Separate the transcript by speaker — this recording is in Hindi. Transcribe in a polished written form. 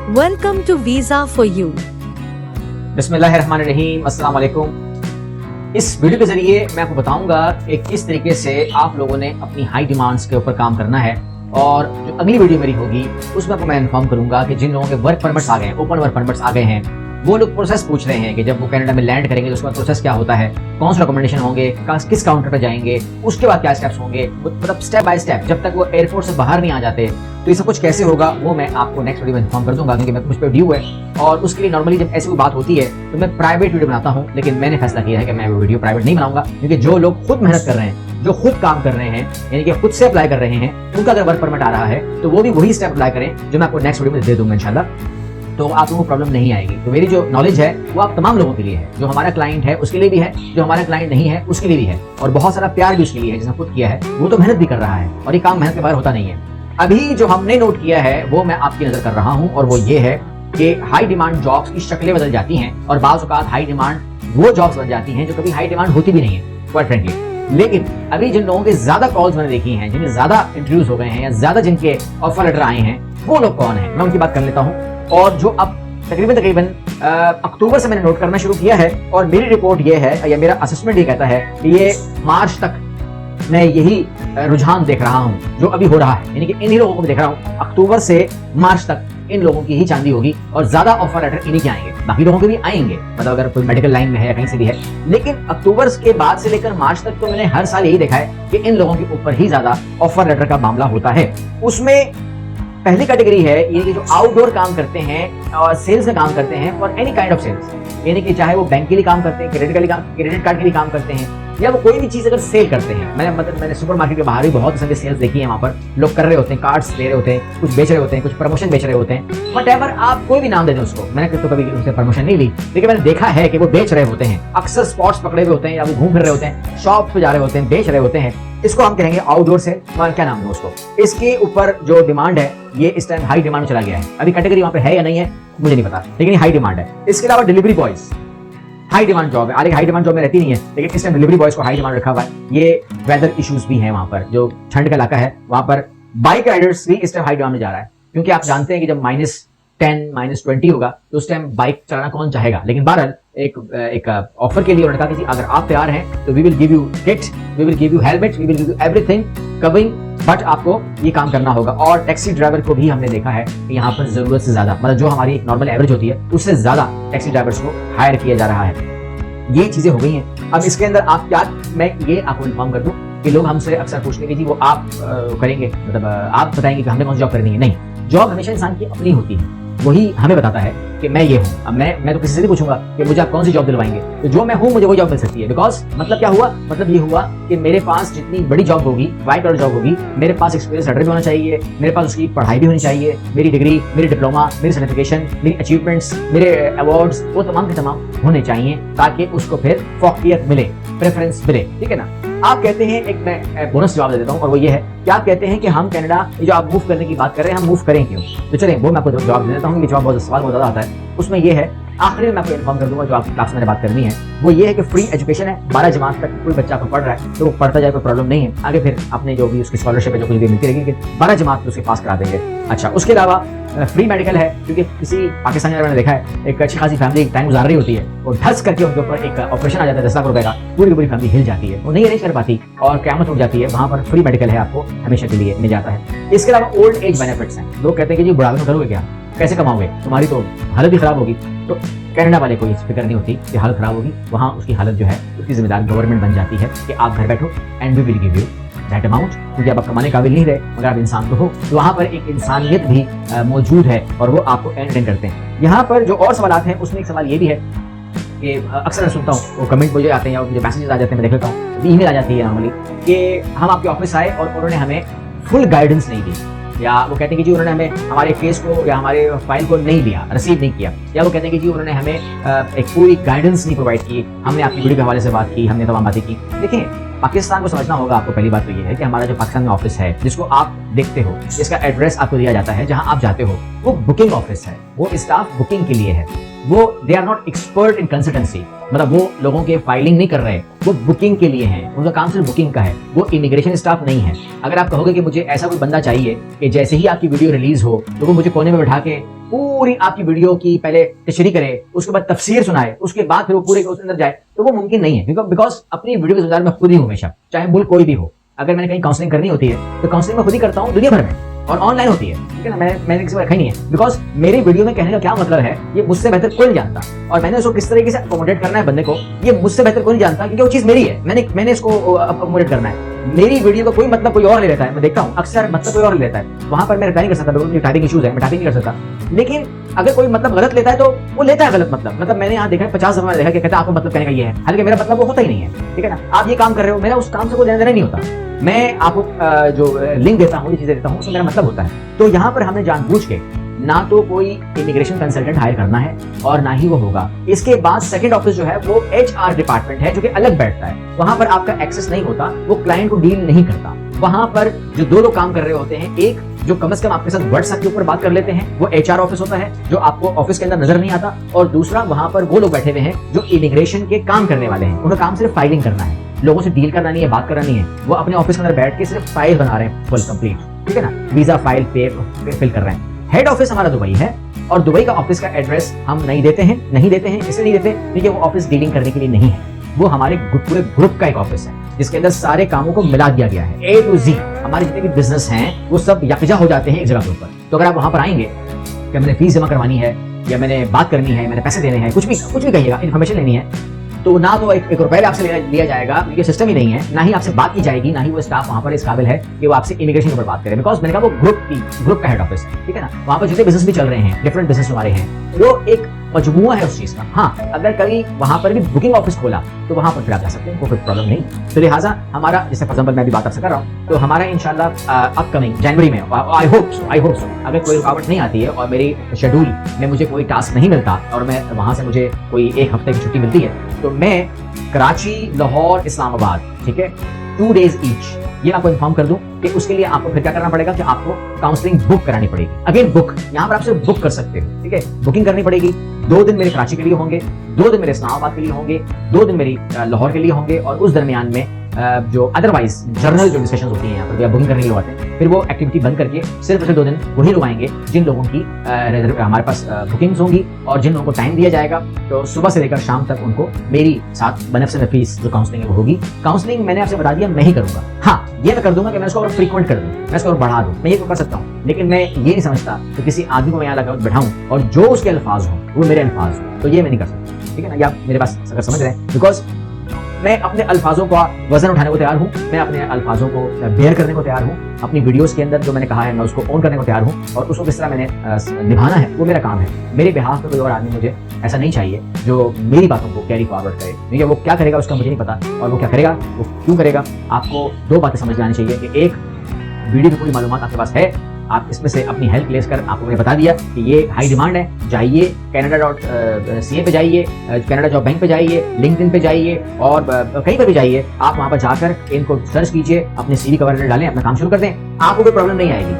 Speaker 1: Welcome to Visa for You.
Speaker 2: बिस्मिल्लाहिर्रहमानिर्रहीम, अस्सलाम वालेकुम। इस वीडियो के जरिए मैं आपको बताऊंगा कि किस तरीके से आप लोगों ने अपनी हाई डिमांड्स के ऊपर काम करना है। और जो अगली वीडियो मेरी होगी उसमें आपको मैं इन्फॉर्म करूंगा कि जिन लोगों के वर्क परमिट्स आ गए हैं, ओपन वर्क परमिट्स आ गए हैं, वो लोग प्रोसेस पूछ रहे हैं कि जब वो कनाडा में लैंड करेंगे तो उसके बाद प्रोसेस क्या होता है, कौन से डॉक्यूमेंटेशन होंगे, किस काउंटर पर जाएंगे, उसके बाद क्या स्टेप्स होंगे, मतलब स्टेप बाय स्टेप जब तक वो एयरपोर्ट से बाहर नहीं आ जाते तो ये सब कुछ कैसे होगा वो मैं आपको नेक्स्ट वीडियो में इन्फॉर्म कर दूंगा, क्योंकि मैं मुझ पर ड्यू है। और उसके लिए नॉर्मली जब ऐसी कोई बात होती है तो मैं प्राइवेट वीडियो बनाता हूँ, लेकिन मैंने फैसला किया है कि मैं वो वीडियो प्राइवेट नहीं बनाऊंगा, क्योंकि जो लोग खुद मेहनत कर रहे हैं, जो खुद काम कर रहे हैं, यानी कि खुद से अप्लाई कर रहे हैं, उनका अगर वर्क परमिट आ रहा है तो वो भी वही स्टेप अप्लाई करें जो मैं आपको नेक्स्ट वीडियो में दे दूंगा इंशाल्लाह। तो आप लोगों को प्रॉब्लम नहीं आएगी। तो मेरी जो नॉलेज है वो आप तमाम लोगों के लिए है, जो हमारा क्लाइंट है उसके लिए भी है, जो हमारा क्लाइंट नहीं है उसके लिए भी है, और बहुत सारा प्यार भी उसके लिए है जिसने खुद किया है, वो तो मेहनत भी कर रहा है और ये काम मेहनत के बगैर होता नहीं है। अभी जो हमने नोट किया है वो मैं आपकी नजर कर रहा हूं, और वो ये है कि हाई डिमांड जॉब्स की शक्लें बदल जाती हैं, और बाज़ औक़ात हाई डिमांड वो जॉब्स बन जाती हैं जो कभी हाई डिमांड होती भी नहीं है, क्वाइट फ्रेंकली। लेकिन अभी जिन लोगों के ज्यादा कॉल्स मैंने देखी हैं, जिनमें ज्यादा इंटरव्यूज हो गए हैं या ज्यादा जिनके ऑफर लेटर आए हैं, वो लोग कौन है, मैं उनकी बात कर लेता हूँ। और जो अब तकरीबन अक्टूबर से मैंने नोट करना शुरू किया है, और मेरी रिपोर्ट ये है या मेरा असेसमेंट ये कहता है कि ये मार्च तक मैं यही रुझान देख रहा हूं जो अभी हो रहा है, यानी कि इन्हीं लोगों को देख रहा हूं। अक्टूबर से मार्च तक इन लोगों की ही चांदी होगी और ज्यादा ऑफर लेटर इन्हीं के आएंगे, बाकी लोगों के भी आएंगे, मतलब अगर कोई मेडिकल लाइन में है या कहीं से भी है। लेकिन अक्टूबर के बाद से लेकर मार्च तक तो मैंने हर साल यही देखा है कि इन लोगों के ऊपर ही ज्यादा ऑफर लेटर का मामला होता है। उसमें पहली कैटेगरी है ये कि जो आउटडोर काम करते हैं और सेल्स में काम करते हैं for any kind of sales, यानी कि चाहे वो बैंक के लिए काम करते हैं, क्रेडिट कार्ड के लिए काम करते हैं, या वो कोई भी चीज अगर सेल करते हैं। मैंने सुपरमार्केट के बाहर भी बहुत सारी सेल्स देखी है, वहां पर लोग कर रहे होते हैं, कार्ड्स दे रहे होते हैं, कुछ बेच रहे होते हैं, कुछ प्रमोशन बेच रहे होते हैं, व्हाटएवर आप कोई भी नाम दे दें उसको। मैंने तो कभी उनसे प्रमोशन नहीं ली, लेकिन मैंने देखा है कि वो बेच रहे होते हैं, अक्सर स्पॉट्स पकड़े हुए होते हैं या वो घूम फिर रहे होते हैं, शॉप पे जा रहे होते हैं, बेच रहे होते हैं। इसको हम कहेंगे आउटडोर से, क्या नाम है उसको। इसके ऊपर जो डिमांड है ये इस टाइम हाई डिमांड चला गया है। अभी कैटेगरी वहां पे है या नहीं है मुझे नहीं पता, लेकिन हाई डिमांड है। इसके अलावा delivery boys high demand job है, हालांकि हाई डिमांड जॉब में रहती नहीं है, लेकिन इस टाइम डिलीवरी बॉयज को हाई डिमांड रखा हुआ है। ये वेदर इश्यूज भी हैं वहां पर, जो ठंड का इलाका है वहां पर बाइक राइडर्स भी इस टाइम हाई डिमांड में जा रहा है, क्योंकि आप जानते हैं कि जब -10 -20 होगा तो उस टाइम बाइक चलाना कौन चाहेगा। लेकिन बहरहाल एक ऑफर के लिए उन्होंने कहा कि अगर आप तैयार हैं तो we will give you kit, we will give you helmet, we will give you everything covering, but आपको ये काम करना होगा। और टैक्सी ड्राइवर को भी हमने देखा है कि यहाँ पर जरूरत से ज्यादा, मतलब जो हमारी नॉर्मल एवरेज होती है उससे ज्यादा टैक्सी ड्राइवर्स को हायर किया जा रहा है। ये चीजें हो गई हैं। अब इसके अंदर आप क्या, मैं ये आपको इन्फॉर्म कर दूं कि लोग हमसे अक्सर पूछते हैं कि जी वो आप करेंगे, मतलब आप बताएंगे कि हमने कौन सी जॉब करनी है। नहीं, जॉब हमेशा इंसान की अपनी होती है, वही हमें बताता है कि मैं ये हूँ। अब मैं तो किसी से नहीं पूछूंगा कि मुझे आप कौन सी जॉब दिलवाएंगे, तो जो मैं हूँ मुझे वो जॉब मिल सकती है। बिकॉज मतलब क्या हुआ, मतलब ये हुआ कि मेरे पास जितनी बड़ी जॉब होगी, व्हाइट कॉलर जॉब होगी, मेरे पास एक्सपीरियंस लेटर भी होना चाहिए, मेरे पास उसकी पढ़ाई भी होनी चाहिए, मेरी डिग्री, मेरी डिप्लोमा, मेरी सर्टिफिकेशन, मेरी अचीवमेंट्स, मेरे अवार्ड्स, वो तमाम के तमाम होने चाहिए, ताकि उसको फिर फौकियत मिले, प्रेफरेंस मिले। ठीक है ना। आप कहते हैं, एक मैं बोनस जवाब दे देता हूँ, और वो ये है कि आप कहते हैं कि हम कनाडा, जो आप मूव करने की बात कर रहे हैं, हम मूव करें क्यों। तो चलें वो मैं आपको जवाब दे देता हूँ। ये जवाब सवाल बहुत ज्यादा आता है, उसमें ये है, आखिर में मैं आपको इन्फॉर्म कर दूंगा जो आपकी क्लास में मैंने बात करनी है, वो ये है कि फ्री एजुकेशन है। 12 जमात तक कोई बच्चा आपको पढ़ रहा है तो वो पढ़ता जाए, कोई प्रॉब्लम नहीं है, आगे फिर अपने जो भी उसकी स्कॉलरशिप है जो कुछ भी मिलती रहेगी, 12 जमात उसके पास करा देंगे। अच्छा, उसके अलावा फ्री मेडिकल है, क्योंकि किसी पाकिस्तानी मैंने देखा है एक अच्छी खासी फैमिली टाइम गुजार रही होती है और धस करके उनके ऊपर एक ऑपरेशन आ जाता है 10 लाख रुपए का, पूरी की पूरी फैमिली हिल जाती है, वो नहीं अरेंज कर पाती और क़यामत उठ जाती है। वहां पर फ्री मेडिकल है, आपको हमेशा के लिए मिल जाता है। इसके अलावा ओल्ड एज बेनिफिट्स हैं। लोग कहते हैं कि जी बुढ़ापे में करोगे क्या, कैसे कमाओगे, तुम्हारी तो हालत ही खराब होगी। तो कनाडा वाले को ये फिक्र नहीं होती कि हालत खराब होगी, वहाँ उसकी हालत जो है उसकी जिम्मेदार गवर्नमेंट बन जाती है कि आप घर बैठो and we will give you that amount, क्योंकि आप कमाने काबिल नहीं रहे मगर आप इंसान तो हो, तो वहाँ पर एक इंसानियत भी मौजूद है और वो आपको एंटरटेन करते हैं। यहाँ पर जो और सवाल हैं उसमें एक सवाल ये भी है कि अक्सर मैं सुनता हूँ, वो कमेंट मुझे आते हैं या मुझे मैसेजेस आ जाते हैं, मैं देख लेता हूँ, ईमेल आ जाती है नॉर्मली कि हम आपके ऑफिस आए और उन्होंने हमें फुल गाइडेंस नहीं दी, या वो कहते हैं कि जी उन्होंने हमें हमारे केस को या हमारे फाइल को नहीं लिया, रिसीव नहीं किया, या वो कहते हैं कि जी उन्होंने हमें एक पूरी गाइडेंस नहीं प्रोवाइड की, हमने आपकी वीडियो के हवाले से बात की, हमने तमाम बातें की। देखिए, पाकिस्तान को समझना होगा आपको। पहली बात तो ये है कि हमारा जो पाकिस्तान में ऑफिस है जिसको आप देखते हो, जिसका एड्रेस आपको दिया जाता है, जहां आप जाते हो, वो बुकिंग ऑफिस है, वो स्टाफ बुकिंग के लिए है, वो they are not expert in consultancy, मतलब वो लोगों के फाइलिंग नहीं कर रहे, वो बुकिंग के लिए हैं, उनका काम सिर्फ बुकिंग का है, वो इमिग्रेशन स्टाफ नहीं है। अगर आप कहोगे कि मुझे ऐसा कोई बंदा चाहिए कि जैसे ही आपकी वीडियो रिलीज हो तो वो मुझे कोने में बैठा के पूरी आपकी वीडियो की पहले तशरीह करे, उसके बाद तफसीर सुनाए, उसके बाद फिर वो पूरे उसके अंदर जाए, तो वो मुमकिन नहीं है। बिकॉज अपनी वीडियो के जिम्मेदार मैं खुद ही हूँ हमेशा, चाहे मुल्क कोई भी हो। अगर मैंने कहीं काउंसलिंग करनी होती है तो काउंसलिंग मैं खुद ही करता हूँ दुनिया भर में, और ऑनलाइन होती है, ठीक है ना। मैंने किसी को रखा ही नहीं है, बिकॉज मेरी वीडियो में कहने का क्या मतलब है ये मुझसे बेहतर कोई नहीं जानता, और मैंने उसको किस तरीके से अकोमोडेट करना है बंदे को ये मुझसे बेहतर कोई नहीं जानता, क्योंकि वो चीज मेरी है, मैंने इसको अकोमोडेट करना है। मेरी वीडियो का कोई मतलब कोई और ले लेता है, मैं देखता हूँ अक्सर मतलब कोई और ले लेता है, वहां पर मैं रिप्लाई नहीं कर सकता, बिकॉज टाइपिंग इशूज है, मैं टाइपिंग नहीं कर सकता। लेकिन अगर कोई मतलब गलत लेता है तो वो लेता है गलत मतलब मैंने यहाँ देखा है 50 दफा देखा कि कहता है आपका मतलब कहने का ये है, हालांकि मेरा मतलब वो होता ही नहीं है, ठीक है ना। आप ये काम कर रहे हो, मेरा उस काम से कोई लेना देना नहीं होता, मैं आपको जो लिंक देता हूँ, चीजें देता हूँ, उसमें मेरा मतलब होता है। तो यहाँ पर हमने जानबूझ के ना तो कोई इमिग्रेशन कंसल्टेंट हायर करना है और ना ही वो होगा। इसके बाद सेकंड ऑफिस जो है वो HR डिपार्टमेंट है, जो कि अलग बैठता है, वहां पर आपका एक्सेस नहीं होता, वो क्लाइंट को डील नहीं करता। वहां पर जो दो लोग काम कर रहे होते हैं, एक जो कम से कम आपके साथ व्हाट्सएप के ऊपर बात कर लेते हैं, वो HR ऑफिस होता है जो आपको ऑफिस के अंदर नजर नहीं आता, और दूसरा वहां पर वो लोग बैठे हुए हैं जो इमिग्रेशन के काम करने वाले हैं। उनका काम सिर्फ फाइलिंग करना है, लोगों से डील करना नहीं है, बात करना नहीं है। वो अपने ऑफिस के अंदर बैठ के सिर्फ फाइल बना रहे हैं फुल कंप्लीट, ठीक है ना, वीजा फाइल पे फिल कर रहे हैं। हेड ऑफिस हमारा दुबई है, और दुबई का ऑफिस का एड्रेस हम नहीं देते हैं इसलिए नहीं देते क्योंकि वो ऑफिस डीलिंग करने के लिए नहीं है, वो हमारे पूरे ग्रुप का एक ऑफिस है जिसके अंदर सारे कामों को मिला दिया गया है, A to Z। हमारे जितने भी बिजनेस हैं वो सब यकजा हो जाते हैं एक जगह के ऊपर। तो अगर आप वहां पर आएंगे कि मैंने फीस जमा करवानी है, या मैंने बात करनी है, मैंने पैसे देने हैं, कुछ भी कहिएगा, इन्फॉर्मेशन लेनी है, तो ना तो एक रुपए आपसे लिया जाएगा, क्योंकि सिस्टम ही नहीं है, ना ही आपसे बात की जाएगी, ना ही वो स्टाफ वहां पर इस काबिल है कि वो आपसे इमिग्रेशन के ऊपर बात करे। बिकॉज मैंने कहा वो ग्रुप का हेड ऑफिस है, ठीक है ना। वहां पर जितने बिजनेस भी चल रहे हैं, डिफरेंट बिजनेस हमारे हैं, वो एक मजमुआ है उस चीज का। हाँ, अगर कभी वहां पर भी बुकिंग ऑफिस खोला तो वहां पर फिर आप जा सकते हैं, कोई प्रॉब्लम नहीं। तो लिहाजा हमारा, जैसे फॉर एग्जांपल मैं भी बात आपसे कर रहा हूँ, तो हमारा इंशाल्लाह अपकमिंग जनवरी में, आई होप सो अगर कोई रुकावट नहीं आती है और मेरी शेड्यूल में मुझे कोई टास्क नहीं मिलता और मैं वहां से मुझे कोई एक हफ्ते की छुट्टी मिलती है, तो मैं कराची, लाहौर, इस्लामाबाद, ठीक है, 2 days ईच, ये आपको इन्फॉर्म कर दूं कि उसके लिए आपको फिर क्या करना पड़ेगा कि आपको काउंसलिंग बुक करानी पड़ेगी। अगेन बुक, यहाँ पर आप सिर्फ बुक कर सकते हो, ठीक है, बुकिंग करनी पड़ेगी। 2 दिन मेरे कराची के लिए होंगे, 2 दिन मेरे इस्लामाबाद के लिए होंगे, 2 दिन मेरी लाहौर के लिए होंगे, और उस दरमियान में जो अदरवाइज जर्नल जो डिस्कशन होती हैं यहाँ पर बुकिंग करने के लिए आते हैं, फिर वो एक्टिविटी बंद करके सिर्फ 2 दिन वही लोग आएंगे जिन लोगों की हमारे पास बुकिंग्स होंगी, और जिन लोगों को टाइम दिया जाएगा। तो सुबह से लेकर शाम तक उनको मेरी साथ बनफ़ से फीस जो काउंसलिंग है वो होगी। काउंसलिंग मैंने आपसे बता दिया मैं ही करूंगा। हाँ, ये मैं कर दूंगा कि मैं इसको और फ्रीक्वेंट कर दूं, मैं इसको और बढ़ा दूं, मैं ये तो कर सकता हूँ, लेकिन मैं ये नहीं समझता कि किसी आदमी को मैं यहाँ लगा बैठाऊं और जो उसके अल्फाज हों वो मेरे अल्फाज हों, तो ये मैं नहीं कर सकता, ठीक है ना। ये आप मेरे पास अगर समझ रहे हैं, बिकॉज मैं अपने अल्फाजों का वजन उठाने को तैयार हूँ, मैं अपने अल्फाजों को बेयर करने को तैयार हूँ, अपनी वीडियोस के अंदर जो मैंने कहा है मैं उसको ऑन करने को तैयार हूँ, और उसको किस तरह मैंने निभाना है वो मेरा काम है। मेरे बिहाफ पे कोई और आदमी मुझे ऐसा नहीं चाहिए जो मेरी बातों को कैरी फॉरवर्ड करे, क्योंकि वो क्या करेगा उसका मुझे नहीं पता, और वो क्या करेगा, वो क्यों करेगा। आपको 2 बातें समझ में आनी चाहिए कि एक, वीडियो की पूरी मालूमात आपके पास है, आप इसमें से अपनी हेल्प लेकर आपको मैंने बता दिया कि ये हाई डिमांड है, जाइए Canada.ca पे जाइए, कनाडा जॉब बैंक पे जाइए, लिंक्डइन पे जाइए, और कहीं पर भी जाइए, आप वहां पर जाकर इनको सर्च कीजिए, अपने CV कवर लेटर डालें, अपना काम शुरू कर दें, आपको कोई प्रॉब्लम नहीं आएगी।